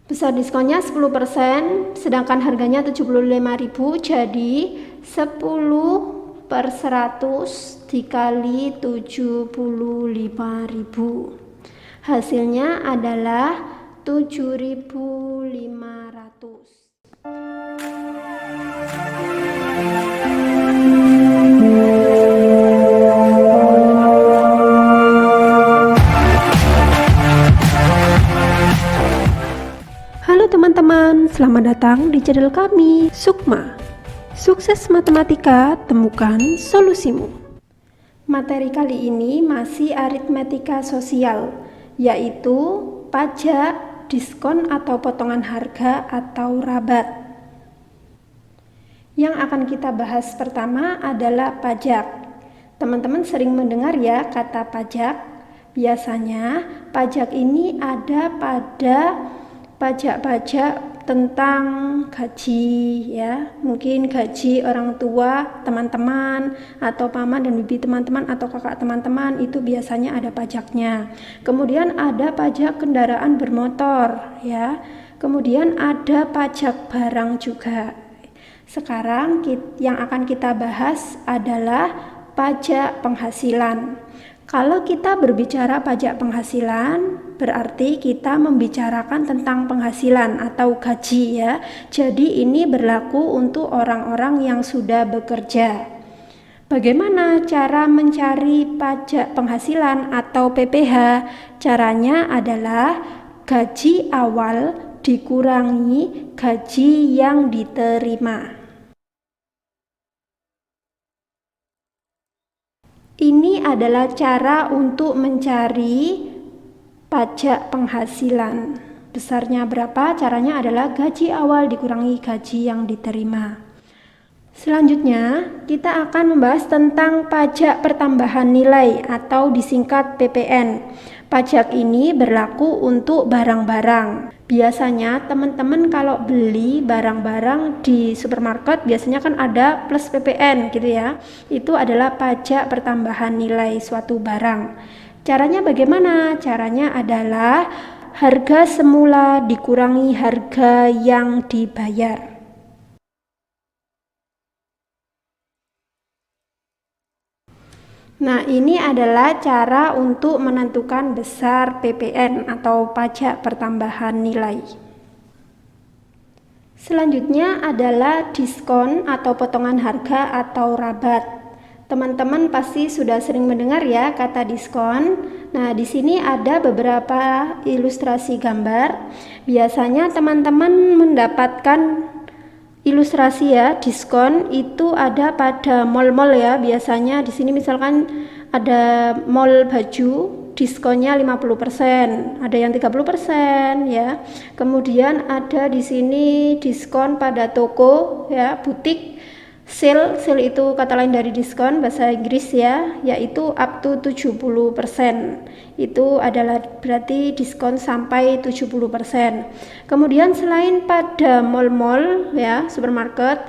Besar diskonnya 10%, sedangkan harganya 75.000, jadi 10/100 dikali 75.000. Hasilnya adalah 7.500. Halo teman-teman, selamat datang di channel kami, Sukma. Sukses matematika, temukan solusimu. Materi kali ini masih aritmetika sosial, yaitu pajak, diskon atau potongan harga atau rabat. Yang akan kita bahas pertama adalah pajak. Teman-teman sering mendengar ya kata pajak. Biasanya pajak ini ada pada pajak-pajak tentang gaji ya, mungkin gaji orang tua teman-teman atau paman dan bibi teman-teman atau kakak teman-teman, itu biasanya ada pajaknya. Kemudian ada pajak kendaraan bermotor ya, kemudian ada pajak barang juga. Sekarang yang akan kita bahas adalah pajak penghasilan. Kalau kita berbicara pajak penghasilan, berarti kita membicarakan tentang penghasilan atau gaji ya. Jadi ini berlaku untuk orang-orang yang sudah bekerja. Bagaimana cara mencari pajak penghasilan atau PPh? Caranya adalah gaji awal dikurangi gaji yang diterima. Ini adalah cara untuk mencari pajak penghasilan. Besarnya berapa? Caranya adalah gaji awal dikurangi gaji yang diterima. Selanjutnya, kita akan membahas tentang pajak pertambahan nilai atau disingkat PPN. Pajak ini berlaku untuk barang-barang. Biasanya teman-teman kalau beli barang-barang di supermarket biasanya kan ada plus PPN gitu ya. Itu adalah pajak pertambahan nilai suatu barang. Caranya bagaimana? Caranya adalah harga semula dikurangi harga yang dibayar. Nah, ini adalah cara untuk menentukan besar PPN atau pajak pertambahan nilai. Selanjutnya adalah diskon atau potongan harga atau rabat. Teman-teman pasti sudah sering mendengar ya kata diskon. Nah, di sini ada beberapa ilustrasi gambar. Biasanya teman-teman mendapatkan ilustrasi ya, diskon itu ada pada mall-mall ya. Biasanya di sini misalkan ada mall baju, diskonnya 50%, ada yang 30% ya. Kemudian ada di sini diskon pada toko ya, butik. Sale itu kata lain dari diskon bahasa Inggris ya, yaitu up to 70%. Itu adalah berarti diskon sampai 70%. Kemudian selain pada mall-mall ya, supermarket,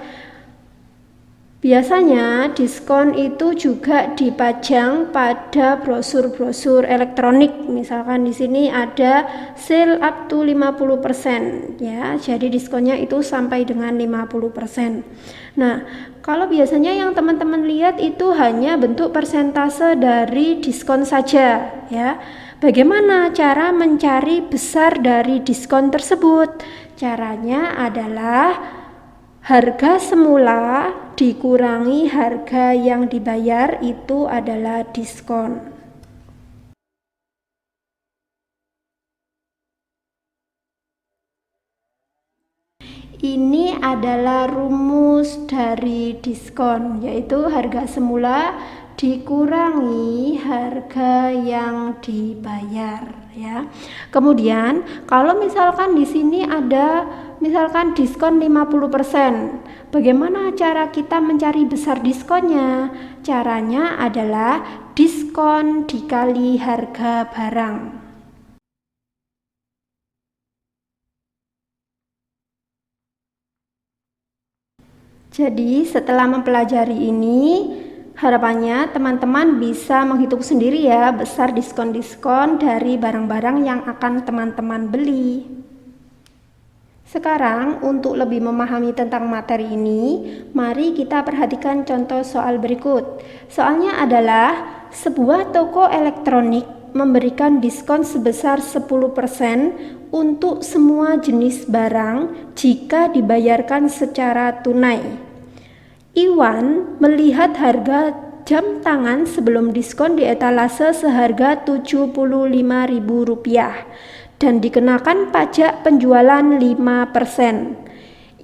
biasanya diskon itu juga dipajang pada brosur-brosur elektronik. Misalkan di sini ada sale up to 50% ya. Jadi diskonnya itu sampai dengan 50%. Nah, kalau biasanya yang teman-teman lihat itu hanya bentuk persentase dari diskon saja ya. Bagaimana cara mencari besar dari diskon tersebut? Caranya adalah harga semula dikurangi harga yang dibayar, itu adalah diskon. Ini adalah rumus dari diskon, yaitu harga semula dikurangi harga yang dibayar ya. Kemudian kalau misalkan di sini ada misalkan diskon 50%, bagaimana cara kita mencari besar diskonnya? Caranya adalah diskon dikali harga barang. Jadi setelah mempelajari ini, harapannya teman-teman bisa menghitung sendiri ya besar diskon-diskon dari barang-barang yang akan teman-teman beli. Sekarang untuk lebih memahami tentang materi ini, mari kita perhatikan contoh soal berikut. Soalnya adalah sebuah toko elektronik memberikan diskon sebesar 10% untuk semua jenis barang jika dibayarkan secara tunai. Iwan melihat harga jam tangan sebelum diskon di etalase seharga Rp75.000 dan dikenakan pajak penjualan 5%.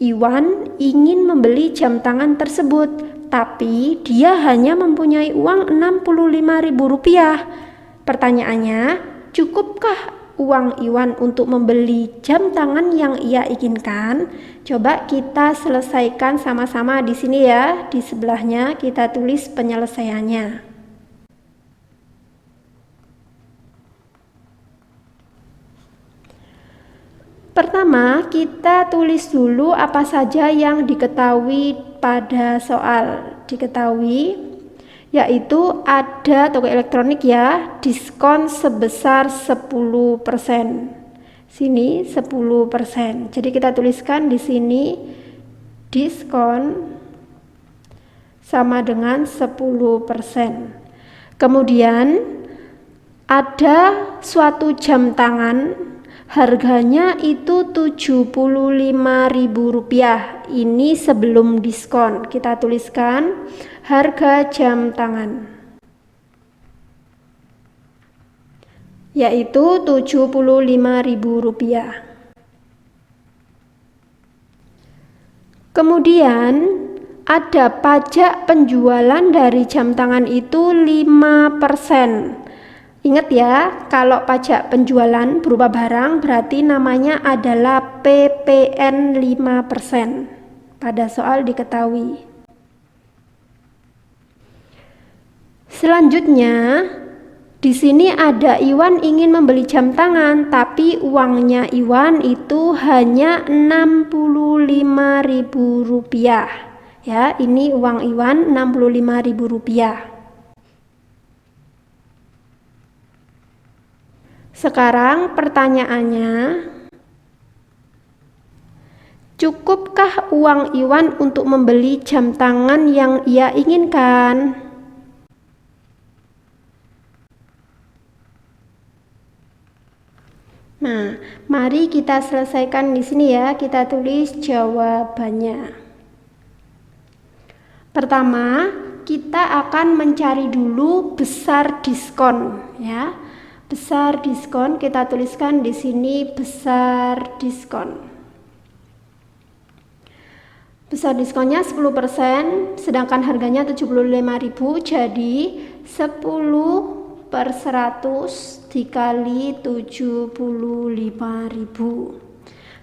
Iwan ingin membeli jam tangan tersebut, tapi dia hanya mempunyai uang Rp65.000. Pertanyaannya, cukupkah uang Iwan untuk membeli jam tangan yang ia inginkan? Coba kita selesaikan sama-sama di sini ya. Di sebelahnya kita tulis penyelesaiannya. Pertama, kita tulis dulu apa saja yang diketahui pada soal. Diketahui yaitu ada toko elektronik ya, diskon sebesar 10%. Sini 10%. Jadi kita tuliskan di sini diskon sama dengan 10%. Kemudian ada suatu jam tangan, harganya itu Rp75.000. Ini sebelum diskon. Kita tuliskan harga jam tangan, yaitu Rp75.000. Kemudian ada pajak penjualan dari jam tangan itu 5%. Ingat ya, kalau pajak penjualan berupa barang berarti namanya adalah PPN 5%. Pada soal diketahui. Selanjutnya, di sini ada Iwan ingin membeli jam tangan, tapi uangnya Iwan itu hanya Rp65.000. Ya, ini uang Iwan Rp65.000. Sekarang pertanyaannya, cukupkah uang Iwan untuk membeli jam tangan yang ia inginkan? Nah, mari kita selesaikan di sini ya. Kita tulis jawabannya. Pertama, kita akan mencari dulu besar diskon ya. Besar diskon kita tuliskan di sini besar diskon. Besar diskonnya 10%, sedangkan harganya Rp75.000, jadi 10/100 dikali Rp75.000.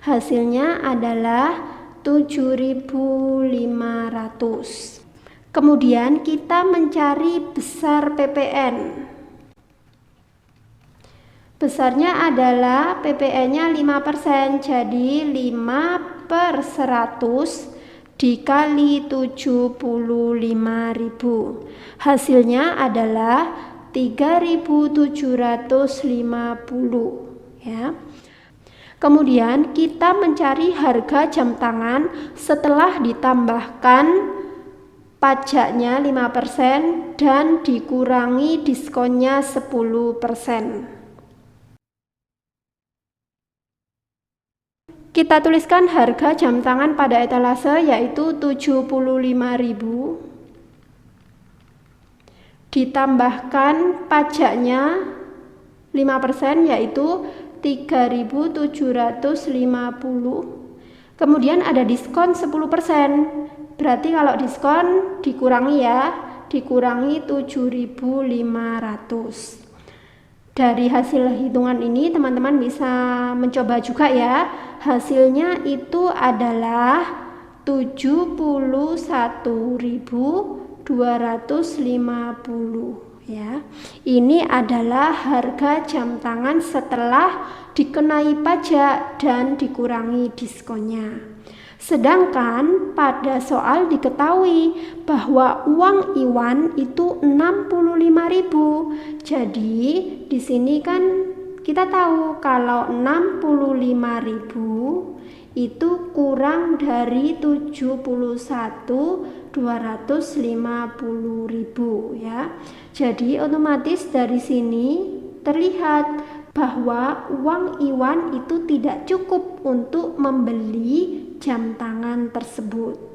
Hasilnya adalah Rp7.500. Kemudian kita mencari besar PPN. Besarnya adalah PPN-nya 5%, jadi 5/100 dikali Rp75.000. Hasilnya adalah Rp3.750 ya. Kemudian kita mencari harga jam tangan setelah ditambahkan pajaknya 5% dan dikurangi diskonnya 10%. Kita tuliskan harga jam tangan pada etalase yaitu Rp75.000 ditambahkan pajaknya 5% yaitu Rp3.750. Kemudian ada diskon 10%. Berarti kalau diskon dikurangi ya, dikurangi Rp7.500. Dari hasil hitungan ini teman-teman bisa mencoba juga ya. Hasilnya itu adalah Rp71.250 ya. Ini adalah harga jam tangan setelah dikenai pajak dan dikurangi diskonnya. Sedangkan pada soal diketahui bahwa uang Iwan itu Rp65.000. Jadi di sini kan kita tahu kalau 65.000 itu kurang dari 71.250.000 ya. Jadi otomatis dari sini terlihat bahwa uang Iwan itu tidak cukup untuk membeli jam tangan tersebut.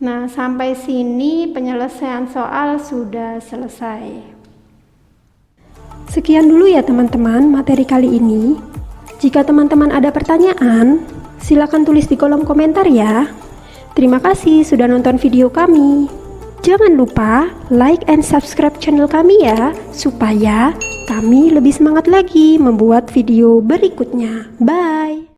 Nah, sampai sini penyelesaian soal sudah selesai. Sekian dulu ya teman-teman materi kali ini. Jika teman-teman ada pertanyaan, silakan tulis di kolom komentar ya. Terima kasih sudah nonton video kami. Jangan lupa like and subscribe channel kami ya, supaya kami lebih semangat lagi membuat video berikutnya. Bye!